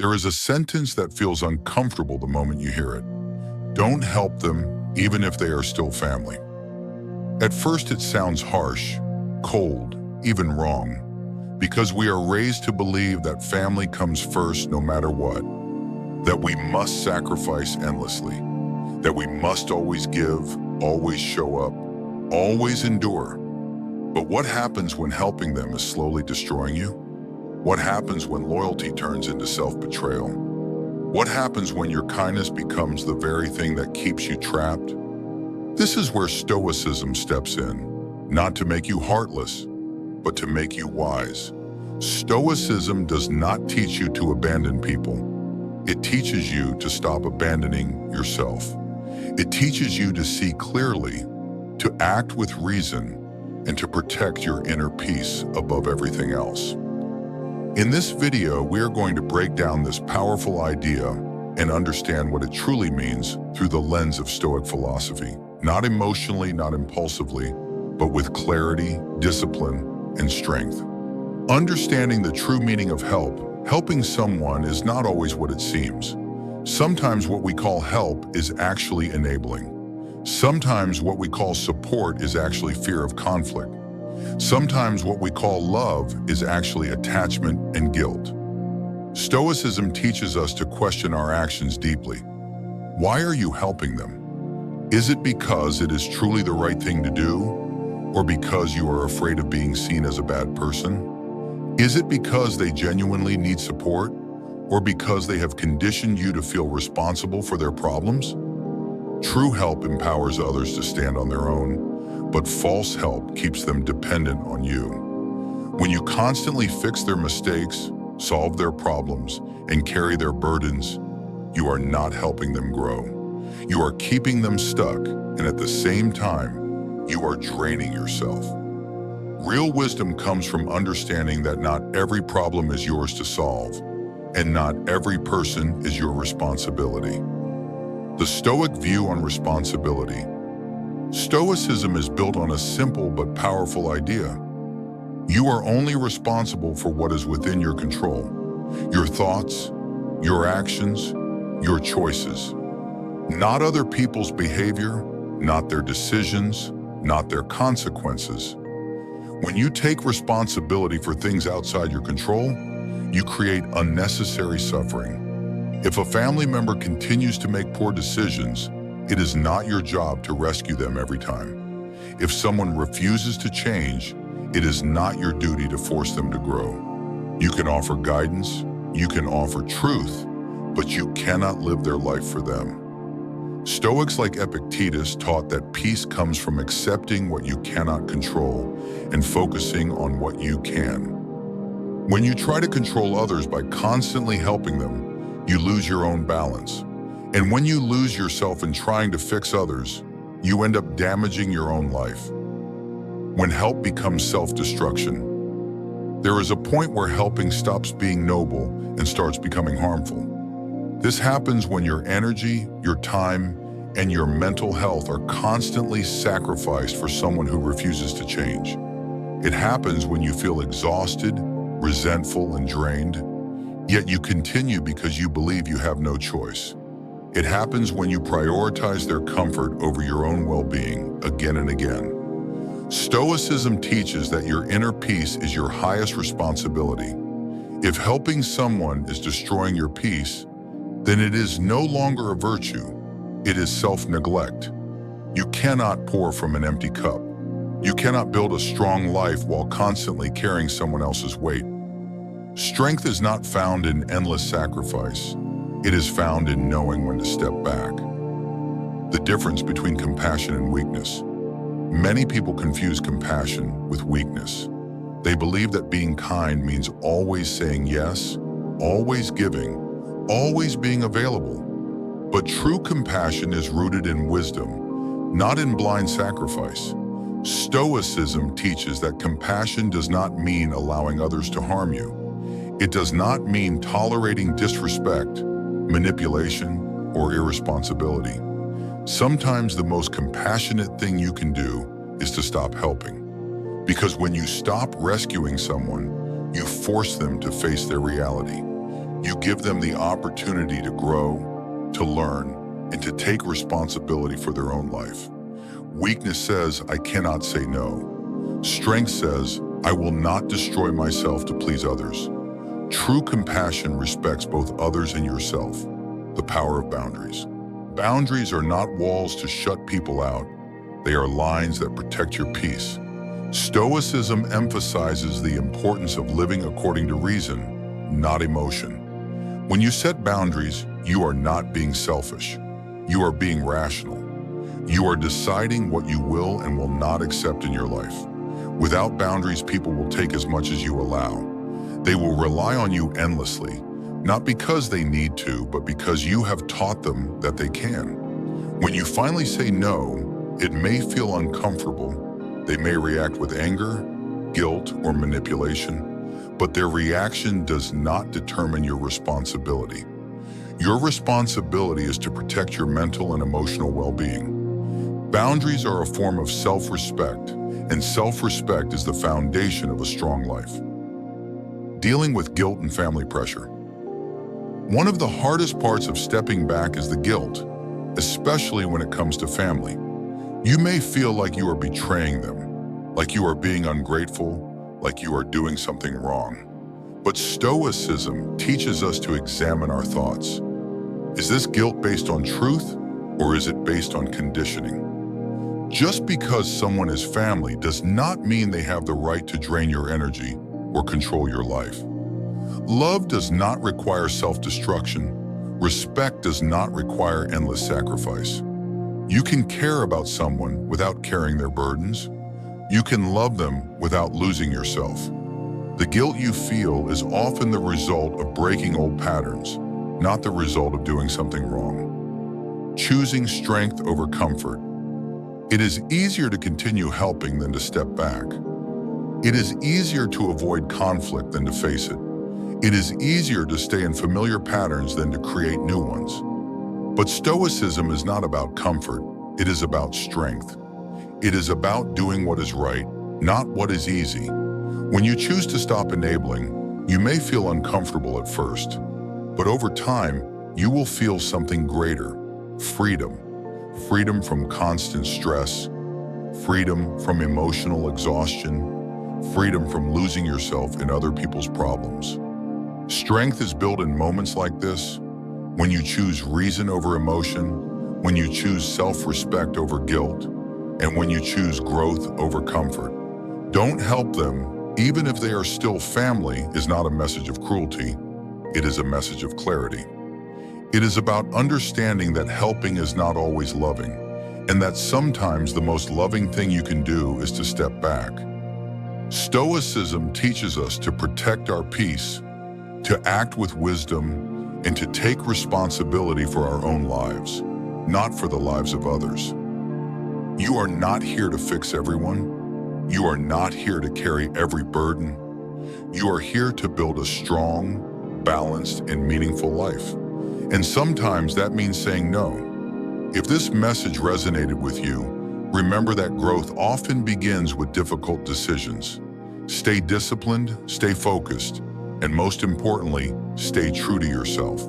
There is a sentence that feels uncomfortable the moment you hear it. Don't help them, even if they are still family. At first it sounds harsh, cold, even wrong, because we are raised to believe that family comes first no matter what, that we must sacrifice endlessly, that we must always give, always show up, always endure. But what happens when helping them is slowly destroying you? What happens when loyalty turns into self-betrayal? What happens when your kindness becomes the very thing that keeps you trapped? This is where Stoicism steps in, not to make you heartless, but to make you wise. Stoicism does not teach you to abandon people. It teaches you to stop abandoning yourself. It teaches you to see clearly, to act with reason, and to protect your inner peace above everything else. In this video, we are going to break down this powerful idea and understand what it truly means through the lens of Stoic philosophy. Not emotionally, not impulsively, but with clarity, discipline, and strength. Understanding the true meaning of helping someone is not always what it seems. Sometimes what we call help is actually enabling. Sometimes what we call support is actually fear of conflict. Sometimes what we call love is actually attachment and guilt. Stoicism teaches us to question our actions deeply. Why are you helping them? Is it because it is truly the right thing to do? Or because you are afraid of being seen as a bad person? Is it because they genuinely need support? Or because they have conditioned you to feel responsible for their problems? True help empowers others to stand on their own, but false help keeps them dependent on you. When you constantly fix their mistakes, solve their problems, and carry their burdens, you are not helping them grow. You are keeping them stuck, and at the same time, you are draining yourself. Real wisdom comes from understanding that not every problem is yours to solve, and not every person is your responsibility. The Stoic view on responsibility. Stoicism is built on a simple but powerful idea. You are only responsible for what is within your control. Your thoughts, your actions, your choices. Not other people's behavior, not their decisions, not their consequences. When you take responsibility for things outside your control, you create unnecessary suffering. If a family member continues to make poor decisions, it is not your job to rescue them every time. If someone refuses to change, it is not your duty to force them to grow. You can offer guidance, you can offer truth, but you cannot live their life for them. Stoics like Epictetus taught that peace comes from accepting what you cannot control and focusing on what you can. When you try to control others by constantly helping them, you lose your own balance. And when you lose yourself in trying to fix others, you end up damaging your own life. When help becomes self-destruction, there is a point where helping stops being noble and starts becoming harmful. This happens when your energy, your time, and your mental health are constantly sacrificed for someone who refuses to change. It happens when you feel exhausted, resentful, and drained, yet you continue because you believe you have no choice. It happens when you prioritize their comfort over your own well-being again and again. Stoicism teaches that your inner peace is your highest responsibility. If helping someone is destroying your peace, then it is no longer a virtue, it is self-neglect. You cannot pour from an empty cup. You cannot build a strong life while constantly carrying someone else's weight. Strength is not found in endless sacrifice. It is found in knowing when to step back. The difference between compassion and weakness. Many people confuse compassion with weakness. They believe that being kind means always saying yes, always giving, always being available. But true compassion is rooted in wisdom, not in blind sacrifice. Stoicism teaches that compassion does not mean allowing others to harm you. It does not mean tolerating disrespect, manipulation, or irresponsibility. Sometimes the most compassionate thing you can do is to stop helping. Because when you stop rescuing someone, you force them to face their reality. You give them the opportunity to grow, to learn, and to take responsibility for their own life. Weakness says, I cannot say no. Strength says, I will not destroy myself to please others. True compassion respects both others and yourself. The power of boundaries. Boundaries are not walls to shut people out. They are lines that protect your peace. Stoicism emphasizes the importance of living according to reason, not emotion. When you set boundaries, you are not being selfish. You are being rational. You are deciding what you will and will not accept in your life. Without boundaries, people will take as much as you allow. They will rely on you endlessly, not because they need to, but because you have taught them that they can. When you finally say no, it may feel uncomfortable. They may react with anger, guilt, or manipulation, but their reaction does not determine your responsibility. Your responsibility is to protect your mental and emotional well-being. Boundaries are a form of self-respect, and self-respect is the foundation of a strong life. Dealing with guilt and family pressure. One of the hardest parts of stepping back is the guilt, especially when it comes to family. You may feel like you are betraying them, like you are being ungrateful, like you are doing something wrong. But Stoicism teaches us to examine our thoughts. Is this guilt based on truth, or is it based on conditioning? Just because someone is family does not mean they have the right to drain your energy or control your life. Love does not require self-destruction. Respect does not require endless sacrifice. You can care about someone without carrying their burdens. You can love them without losing yourself. The guilt you feel is often the result of breaking old patterns, not the result of doing something wrong. Choosing strength over comfort. It is easier to continue helping than to step back. It is easier to avoid conflict than to face it. It is easier to stay in familiar patterns than to create new ones. But Stoicism is not about comfort. It is about strength. It is about doing what is right, not what is easy. When you choose to stop enabling, you may feel uncomfortable at first, but over time, you will feel something greater: freedom. Freedom from constant stress, freedom from emotional exhaustion, freedom from losing yourself in other people's problems. Strength is built in moments like this, when you choose reason over emotion, when you choose self-respect over guilt, and when you choose growth over comfort. Don't help them, even if they are still family, is not a message of cruelty. It is a message of clarity. It is about understanding that helping is not always loving, and that sometimes the most loving thing you can do is to step back. Stoicism teaches us to protect our peace, to act with wisdom, and to take responsibility for our own lives, not for the lives of others. You are not here to fix everyone. You are not here to carry every burden. You are here to build a strong, balanced, and meaningful life. And sometimes that means saying no. If this message resonated with you, remember that growth often begins with difficult decisions. Stay disciplined, stay focused, and most importantly, stay true to yourself.